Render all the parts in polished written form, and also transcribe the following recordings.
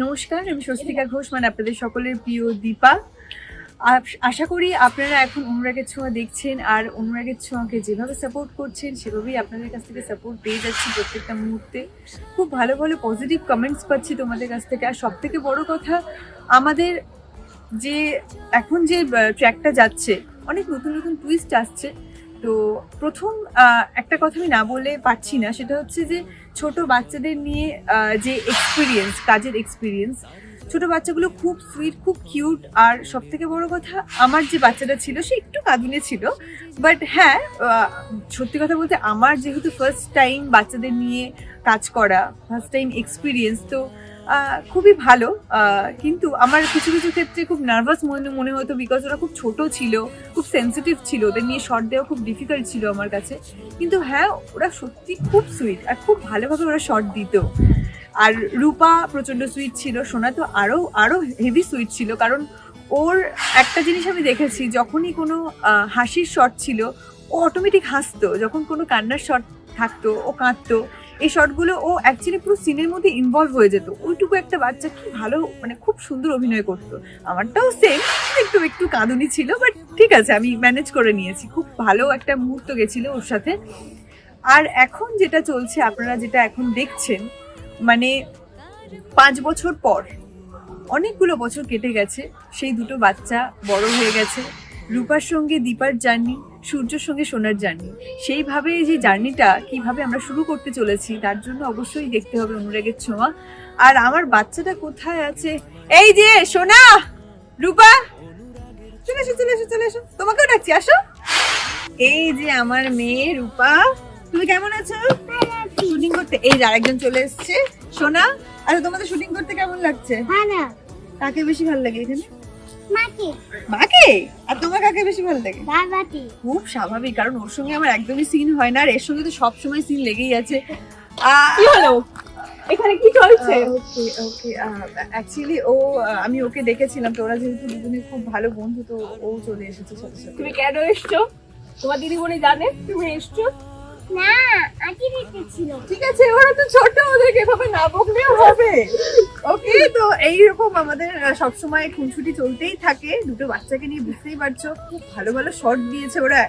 নমস্কার, আমি স্বস্তিকা ঘোষ, মানে আপনাদের সকলের প্রিয় দীপা। আশা করি আপনারা এখন অনুরাগের ছোঁয়া দেখছেন, আর অনুরাগের ছোঁয়াকে যেভাবে সাপোর্ট করছেন সেভাবেই আপনাদের কাছ থেকে সাপোর্ট পেয়ে যাচ্ছি প্রত্যেকটা মুহূর্তে। খুব ভালো ভালো পজিটিভ কমেন্টস পাচ্ছি তোমাদের কাছ থেকে। আর সব থেকে বড় কথা, আমাদের যে এখন যে ট্র্যাকটা যাচ্ছে, অনেক নতুন নতুন টুইস্ট আসছে। তো প্রথম একটা কথা আমি না বলে পারছি না, সেটা হচ্ছে যে ছোট বাচ্চাদের নিয়ে যে এক্সপিরিয়েন্স, কাজের এক্সপিরিয়েন্স, ছোট বাচ্চাগুলো খুব সুইট, খুব কিউট। আর সব থেকে বড় কথা, আমার যে বাচ্চাটা ছিল সে একটু কাঁদুনে ছিল, বাট হ্যাঁ, সত্যি কথা বলতে আমার যেহেতু ফার্স্ট টাইম বাচ্চাদের নিয়ে কাজ করা, ফার্স্ট টাইম এক্সপিরিয়েন্স, তো খুবই ভালো। কিন্তু আমার কিছু কিছু ক্ষেত্রে খুব নার্ভাস মনে হতো, বিকজ ওরা খুব ছোট ছিল, খুব সেন্সিটিভ ছিল, ওদের নিয়ে শর্ট দেওয়া খুব ডিফিকাল্ট ছিল আমার কাছে। কিন্তু হ্যাঁ, ওরা সত্যি খুব সুইট আর খুব ভালোভাবে ওরা শর্ট দিত। আর রূপা প্রচণ্ড সুইট ছিল, সোনা তো আরও হেভি সুইট ছিল। কারণ ওর একটা জিনিস আমি দেখেছি, যখনই কোনো হাসির শট ছিল ও অটোমেটিক হাসতো, যখন কোনো কান্নার শট থাকতো ও কাঁদতো। এই শটগুলো ও অ্যাকচুয়ালি পুরো সিনের মধ্যে ইনভলভ হয়ে যেত। ওইটুকু একটা বাচ্চা কি ভালো, মানে খুব সুন্দর অভিনয় করতো। আমারটাও সেম, একটু কাঁদুনি ছিল, বাট ঠিক আছে, আমি ম্যানেজ করে নিয়েছি। খুব ভালো একটা মুহূর্ত গেছিল ওর সাথে। আর এখন যেটা চলছে, আপনারা যেটা এখন দেখছেন, মানে 5 বছর পর, অনেকগুলো বছর কেটে গেছে, সেই দুটো বাচ্চা বড় হয়ে গেছে। রূপার সঙ্গে দীপার জার্নি, সূর্যর সঙ্গে সোনার জার্নি, সেইভাবে যে জার্নিটা কিভাবে আমরা শুরু করতে চলেছি, তার জন্য অবশ্যই দেখতে হবে অনুরাগের ছোঁয়া। আর আমার বাচ্চাটা কোথায় আছে? এই যে সোনা, রূপা, চলে এসো, তোমাকেও ডাকছি, আসো। এই যে আমার মেয়ে রূপা, তুমি কেমন আছো? শুটিং করতে এই যে আরেকজন চলে এসছে, সোনা। আচ্ছা, তোমাদের শুটিং করতে কেমন লাগছে? ভালো। কাকে বেশি ভালো লাগে এখানে? মাকে। আর তোমার কাকে বেশি ভালো লাগে? বাবাকে। খুব স্বাভাবিক, কারণ ওর সঙ্গে আমার একদমই সিন হয় না, আর এর সঙ্গে তো সবসময় সিন লেগেই আছে। কি হলো এখানে, কি চলছে? ওকে অ্যাকচুয়ালি আমি ওকে দেখেছিলাম, তো ওরা যেহেতু দুজনে খুব ভালো বন্ধু, তো ও চলে এসেছে সাথে সাথে। তুমি কেন এসছো? তোমার দিদিমণি জানে তুমি এসছো? না, আগে দেখেছিল। ঠিক আছে, ওরা তো ছোট, ওদেরকে এভাবে না বকলেও হবে। ওকে, তো এইরকম আমাদের সবসময় খুনসুটি চলতেই থাকে দুটো বাচ্চাকে নিয়ে, বুঝতেই পারছো। খুব ভালো ভালো শর্ট দিয়েছে ওরা।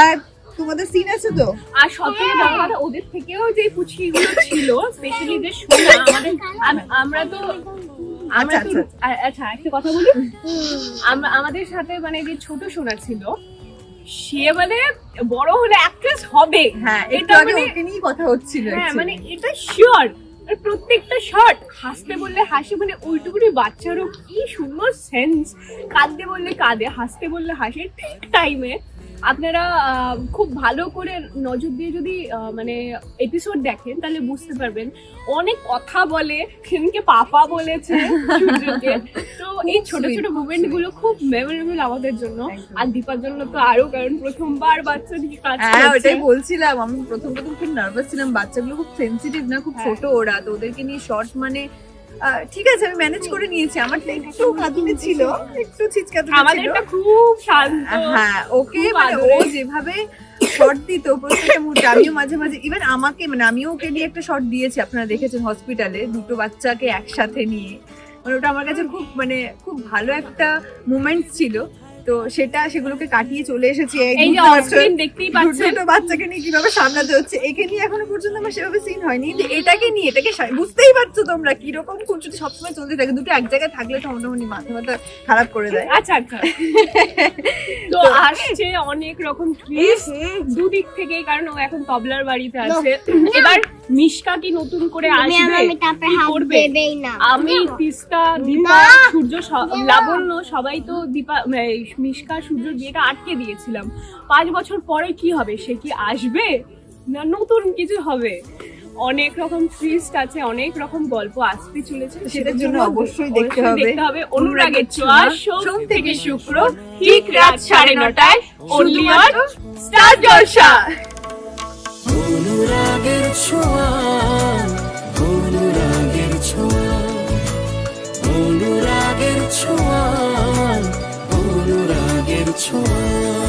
আর তোমাদের সিন আছে তো? আর সবথেকে বড় কথা, ওদের থেকেও যে পুচকিগুলো ছিল, স্পেশালি যে সোনা, আমরা তো আচ্ছা একটা কথা বলি, আমাদের সাথে মানে যে ছোট সোনা ছিল, সে মানে বড় হলে অ্যাক্ট্রেস হবে। হ্যাঁ, এটা আগে মানে ওকে নিয়েই কথা হচ্ছিল। হ্যাঁ, মানে এটা শিওর। আর প্রত্যেকটা শট, হাসতে বললে হাসি, মানে ওইটুকুনি বাচ্চারও কি সুন্দর সেন্স। কাঁদতে বললে কাঁদে, হাসতে বললে হাসে ঠিক টাইমে। আপনারা খুব ভালো করে নজর দিয়ে যদি মানে এপিসোড দেখেন, তাহলে বুঝতে পারবেন। অনেক কথা বলে, সেদিনকে পাপা বলেছে সূর্যকে। তো এই ছোট ছোট মুভমেন্ট গুলো খুব মেমোরেবল আমাদের জন্য, আর দীপার জন্য তো আরো, কারণ প্রথমবার বাচ্চা নিয়ে কাজ করছে। হ্যাঁ, ওটাই বলছিলাম, আমি প্রথম খুব নার্ভাস ছিলাম। বাচ্চাগুলো খুব সেন্সিটিভ না, খুব ছোট ওরা, তো ওদেরকে নিয়ে শর্ট মানে ঠিক আছে, আমি ম্যানেজ করে নিয়েছি। আমারটা একটু কাঁদুনে ছিল, একটু ছিচকাতুনে ছিল। আমাদেরটা খুব শান্ত। হ্যাঁ, ওকে মানে ও যেভাবে শর্ট দিত প্রত্যেকটা মুহূর্তে, আমিও মাঝে মাঝে, ইভেন আমাকে, মানে আমিও ওকে নিয়ে একটা শর্ট দিয়েছি, আপনারা দেখেছেন হসপিটালে, দুটো বাচ্চাকে একসাথে নিয়ে। মানে ওটা আমার কাছে খুব, মানে খুব ভালো একটা মোমেন্ট ছিল। তো সেগুলোকে কাটিয়ে চলে এসেছি। এই যে অনস্ক্রিন দেখতেই পাচ্ছেন, দুটো বাচ্চাকে নিয়ে কিভাবে সামলাতে হচ্ছে। একে নিয়ে এখনো পর্যন্ত আমার সেভাবে সিন হয়নি, কিন্তু এটাকে বুঝতেই পারছো তোমরা কিরকম খুনসুটি সবসময় চলতে থাকে। দুটো এক জায়গায় থাকলে তো মোটামুটি মাথা খারাপ করে দেয়। আচ্ছা তো আসছে অনেক রকম টুইস্ট দুদিক থেকে, কারণ ও এখন তবলার বাড়িতে আছে। এবার মিশকা কি নতুন করে আসবে, কি করবে? আমি, তিস্তা, দীপা, সূর্য, লাবণ্য, সবাই তো দীপা, মিশকা, সূর্যর বিয়েটা আটকে দিয়েছিলাম। 5 বছর পরে কি হবে? সে কি আসবে না নতুন কিছু হবে? অনেক রকম টুইস্ট আছে, অনেক রকম গল্প আসতে চলেছে। সেটার জন্য অবশ্যই দেখতে হবে অনুরাগের ছোঁয়া, সোম থেকে শুক্র ঠিক রাত 9:30টায়, অনলি অন স্টার জলসা। অনুরাগের ছোঁয়া, অনুরাগের ছোঁয়া, অনুরাগের ছোঁয়া, অনুরাগের ছোঁয়া।